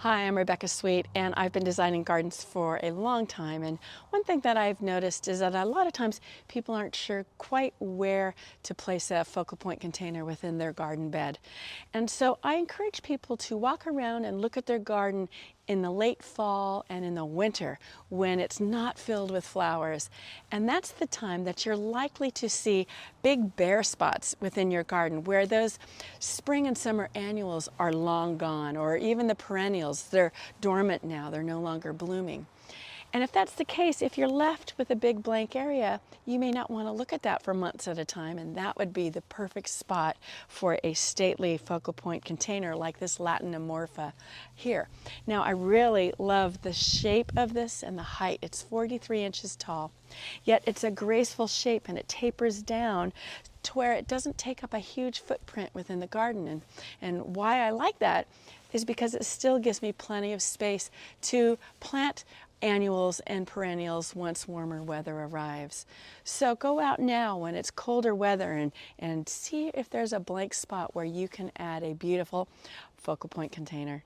Hi, I'm Rebecca Sweet, and I've been designing gardens for a long time. And one thing that I've noticed is that a lot of times people aren't sure quite where to place a focal point container within their garden bed. And so I encourage people to walk around and look at their garden in the late fall and in the winter when it's not filled with flowers. And that's the time that you're likely to see big bare spots within your garden where those spring and summer annuals are long gone, or even the perennials, they're dormant now, they're no longer blooming. And if that's the case, if you're left with a big blank area, you may not want to look at that for months at a time, and that would be the perfect spot for a stately focal point container like this Latin amorpha here. Now, I really love the shape of this and the height. It's 43 inches tall, yet it's a graceful shape and it tapers down to where it doesn't take up a huge footprint within the garden. And why I like that is because it still gives me plenty of space to plant annuals and perennials once warmer weather arrives. So go out now when it's colder weather and see if there's a blank spot where you can add a beautiful focal point container.